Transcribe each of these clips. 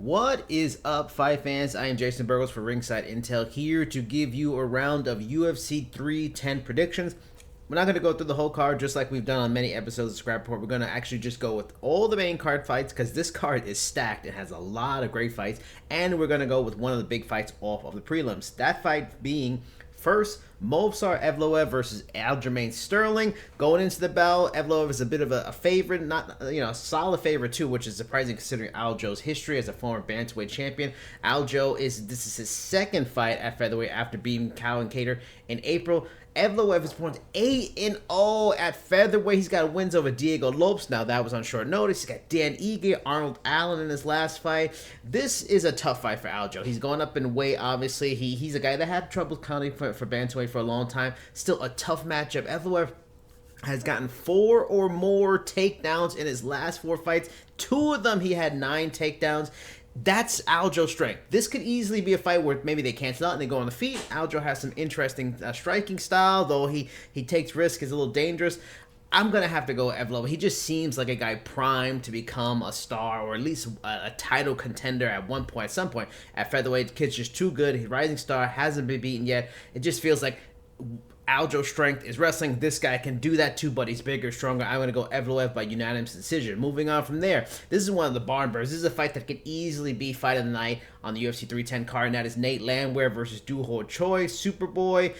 What is up, fight fans? I am Jason Burgos for Ringside Intel, here to give you a round of UFC 310 predictions. We're not going to go through the whole card just like we've done on many episodes of Scrap Report. We're going to actually just go with all the main card fights because this card is stacked. It has a lot of great fights, and we're going to go with one of the big fights off of the prelims. That fight being first, Movsar Evloev versus Aljamain Sterling. Going into the bell, Evloev is a bit of a favorite, not a solid favorite too, which is surprising considering Aljo's history as a former bantamweight champion. This is his second fight at featherweight after beating Cowan Cater in April. Evloev is point 8-0 at featherweight. He's got wins over Diego Lopes. Now, that was on short notice. He's got Dan Ige, Arnold Allen in his last fight. This is a tough fight for Aljo. He's going up in weight, obviously. He's a guy that had trouble counting for bantamweight for a long time. Still a tough matchup. Evloev has gotten 4 or more takedowns in his last 4 fights. 2 of them, he had 9 takedowns. That's Aljo's strength. This could easily be a fight where maybe they cancel out and they go on the feet. Aljo has some interesting striking style, though he takes risks, is a little dangerous. I'm going to have to go with Evloev. He just seems like a guy primed to become a star or at least a title contender at some point. At featherweight, the kid's just too good. He's a rising star, hasn't been beaten yet. It just feels like Aljo's strength is wrestling. This guy can do that too, but he's bigger, stronger. I'm going to go Evloev by unanimous decision. Moving on from there, this is one of the barn burners. This is a fight that could easily be fight of the night on the UFC 310 card, and that is Nate Landwehr versus Doo-Ho Choi, Superboy.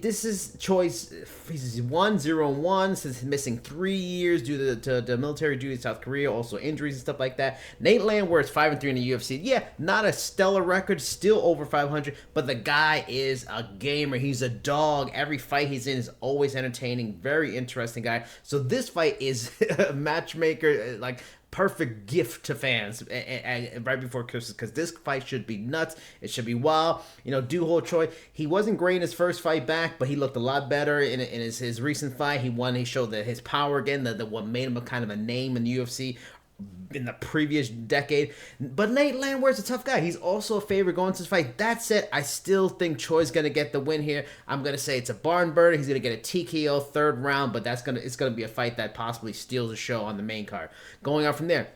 This is Choi's. He's 1-0-1 since missing 3 years due to military duty in South Korea, also injuries and stuff like that. Nate Landwehr is 5-3 in the UFC. Yeah, not a stellar record, still over 500, but the guy is a gamer. He's a dog. Every fight he's in is always entertaining. Very interesting guy. So this fight is a matchmaker, like perfect gift to fans and right before Christmas, because this fight should be nuts. It should be wild. Doo-Ho Choi, he wasn't great in his first fight back, but he looked a lot better in his recent fight. He won. He showed his power again, what made him a kind of a name in the UFC in the previous decade. But Nate Landwehr's a tough guy. He's also a favorite going to this fight. That said, I still think Choi's going to get the win here. I'm going to say it's a barn burner. He's going to get a TKO third round, but it's going to be a fight that possibly steals the show on the main card. Going on from there,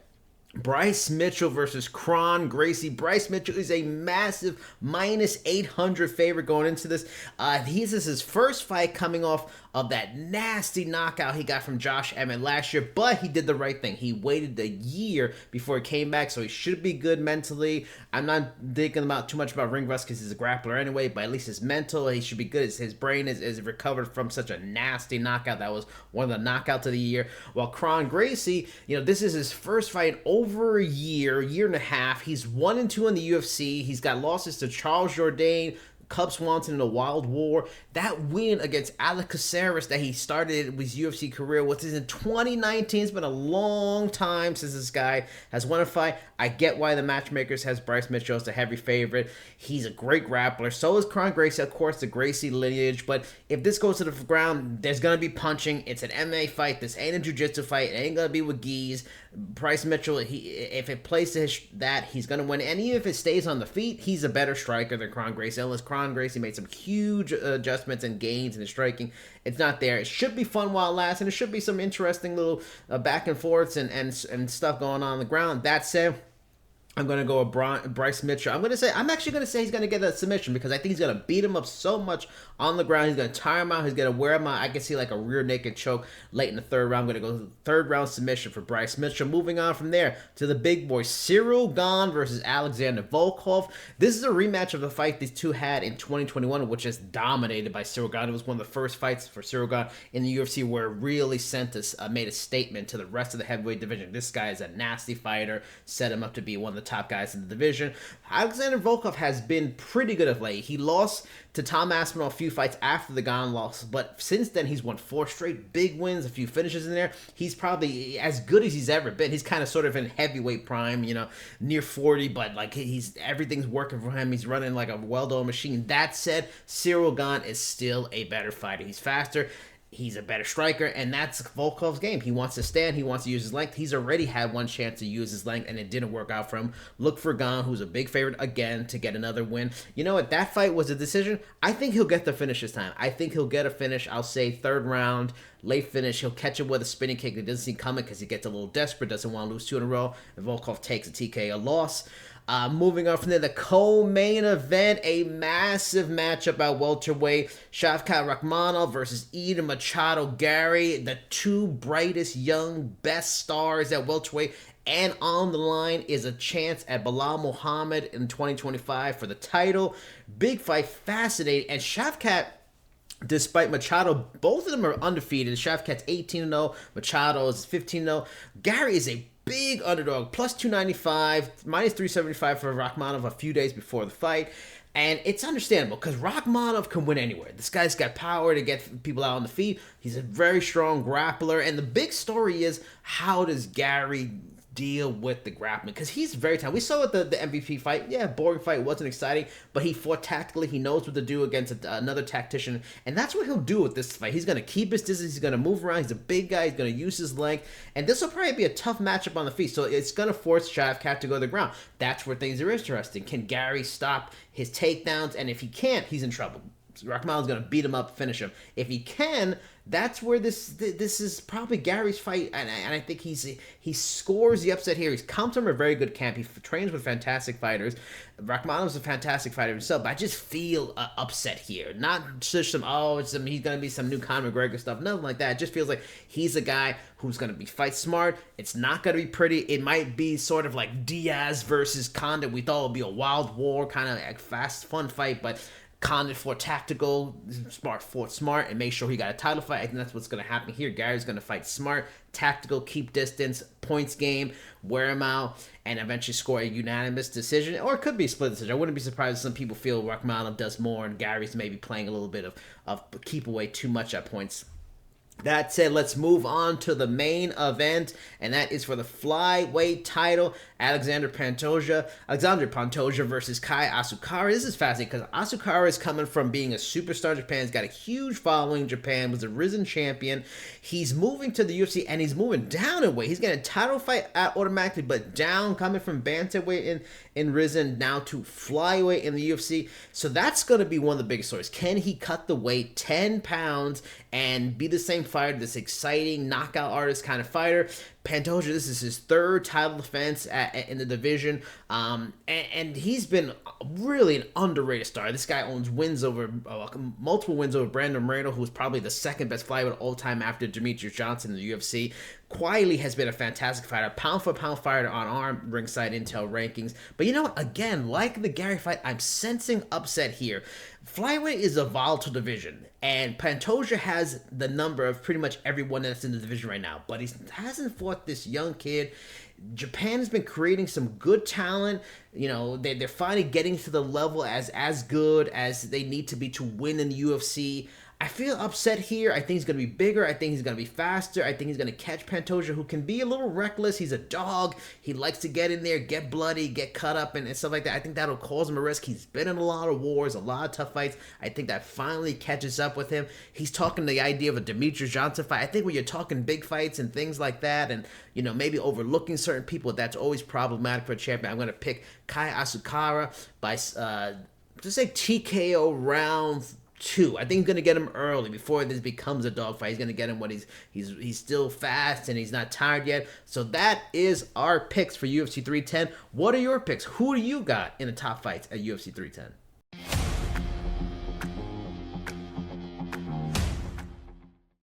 Bryce Mitchell versus Kron Gracie. Bryce Mitchell is a massive -800 favorite going into this. This is his first fight coming off of that nasty knockout he got from Josh Emmett last year, but he did the right thing. He waited a year before he came back, so he should be good mentally. I'm not thinking too much about ring rust because he's a grappler anyway, but at least his mental, he should be good. His brain is recovered from such a nasty knockout. That was one of the knockouts of the year. While Kron Gracie, this is his first fight over a year and a half. He's 1-2 in the UFC. He's got losses to Charles Jourdain, Cub Swanson in a Wild War. That win against Alex Caceres that he started his UFC career was in 2019. It's been a long time since this guy has won a fight. I get why the matchmakers has Bryce Mitchell as the heavy favorite. He's a great grappler. So is Kron Gracie, of course, the Gracie lineage. But if this goes to the ground, there's going to be punching. It's an MMA fight. This ain't a jiu-jitsu fight. It ain't going to be with gis. Bryce Mitchell, if it plays to that, he's going to win. And even if it stays on the feet, he's a better striker than Kron Gracie. Unless Kron Gracie made some huge adjustments and gains in his striking, it's not there. It should be fun while it lasts, and it should be some interesting little back and forths and stuff going on the ground. That said, I'm going to go with Bryce Mitchell. I'm actually going to say he's going to get a submission because I think he's going to beat him up so much on the ground. He's going to tire him out. He's going to wear him out. I can see like a rear naked choke late in the third round. I'm going to go third round submission for Bryce Mitchell. Moving on from there to the big boy, Cyril Gane versus Alexander Volkov. This is a rematch of the fight these two had in 2021, which is dominated by Cyril Gane. It was one of the first fights for Cyril Gane in the UFC where it really made a statement to the rest of the heavyweight division. This guy is a nasty fighter. Set him up to be one of the top guys in the division. Alexander Volkov has been pretty good of late. He lost to Tom Aspinall a few fights after the Gane loss, but since then he's won 4 straight big wins, a few finishes in there. He's probably as good as he's ever been. He's kind of sort of in heavyweight prime, near 40, but like everything's working for him. He's running like a well-oiled machine. That said, Cyril Gane is still a better fighter. He's faster. He's a better striker, and that's Volkov's game. He wants to stand. He wants to use his length. He's already had one chance to use his length, and it didn't work out for him. Look for Gane, who's a big favorite again to get another win. You know what? That fight was a decision. I think he'll get the finish this time. I think he'll get a finish. I'll say third round, late finish. He'll catch him with a spinning kick that doesn't see coming because he gets a little desperate, doesn't want to lose 2 in a row, and Volkov takes a TKO loss. Moving on from there, the co-main event, a massive matchup at welterweight. Shavkat Rakhmonov versus Eden Machado Garry, the two brightest young best stars at welterweight. And on the line is a chance at Bilal Muhammad in 2025 for the title. Big fight, fascinating. And Shavkat, despite Machado, both of them are undefeated. Shavkat's 18-0, Machado is 15-0. Garry is a big underdog, plus 295, minus 375 for Rakhmonov a few days before the fight. And it's understandable because Rakhmonov can win anywhere. This guy's got power to get people out on the feet. He's a very strong grappler. And the big story is, how does Garry deal with the grappling? Because he's very talented. We saw it the MVP fight. Yeah, boring fight, wasn't exciting, but he fought tactically. He knows what to do against another tactician, and that's what he'll do with this fight. He's going to keep his distance. He's going to move around. He's a big guy. He's going to use his length, and this will probably be a tough matchup on the feet, so it's going to force Shavkat to go to the ground. That's where things are interesting. Can Garry stop his takedowns? And if he can't, he's in trouble. Rakhmonov's going to beat him up, finish him. If he can, that's where this is probably Garry's fight, and I think he scores the upset here. He's come from a very good camp. He trains with fantastic fighters. Rakhmonov's a fantastic fighter himself, but I just feel upset here. Not just he's going to be some new Conor McGregor stuff, nothing like that. It just feels like he's a guy who's going to be fight smart. It's not going to be pretty. It might be sort of like Diaz versus Condit. We thought it would be a wild war, kind of like fast, fun fight, but Condit fought tactical, fought smart, and made sure he got a title fight. I think that's what's going to happen here. Garry's going to fight smart, tactical, keep distance, points game, wear him out, and eventually score a unanimous decision. Or it could be a split decision. I wouldn't be surprised if some people feel Rakhmonov does more and Garry's maybe playing a little bit of keep away too much at points. That said, let's move on to the main event, and that is for the flyweight title. Alexander Pantoja versus Kai Asakura. This is fascinating because Asakura is coming from being a superstar in Japan. He's got a huge following in Japan, was a risen champion. He's moving to the UFC, and he's moving down in weight. He's getting a title fight automatically, but down, coming from bantamweight in risen, now to flyweight in the UFC. So that's going to be one of the biggest stories. Can he cut the weight 10 pounds and be the same fighter, this exciting knockout artist kind of fighter? Pantoja, this is his third title defense in the division, and he's been really an underrated star. This guy owns multiple wins over Brandon Moreno, who's probably the second best flyweight of all time after Demetrius Johnson in the UFC. Quietly has been a fantastic fighter, pound-for-pound fighter on our Ringside Intel rankings. But you know what? Again, like the Garry fight, I'm sensing upset here. Flyweight is a volatile division, and Pantoja has the number of pretty much everyone that's in the division right now, but he hasn't fought this young kid. Japan has been creating some good talent. You know, they're finally getting to the level as good as they need to be to win in the UFC. I feel upset here. I think he's going to be bigger. I think he's going to be faster. I think he's going to catch Pantoja, who can be a little reckless. He's a dog. He likes to get in there, get bloody, get cut up, and stuff like that. I think that'll cause him a risk. He's been in a lot of wars, a lot of tough fights. I think that finally catches up with him. He's talking the idea of a Demetrius Johnson fight. I think when you're talking big fights and things like that, and maybe overlooking certain people, that's always problematic for a champion. I'm going to pick Kai Asakura by just say TKO round 2. I think he's going to get him early before this becomes a dogfight. He's going to get him when he's still fast and he's not tired yet. So that is our picks for UFC 310. What are your picks? Who do you got in the top fights at UFC 310?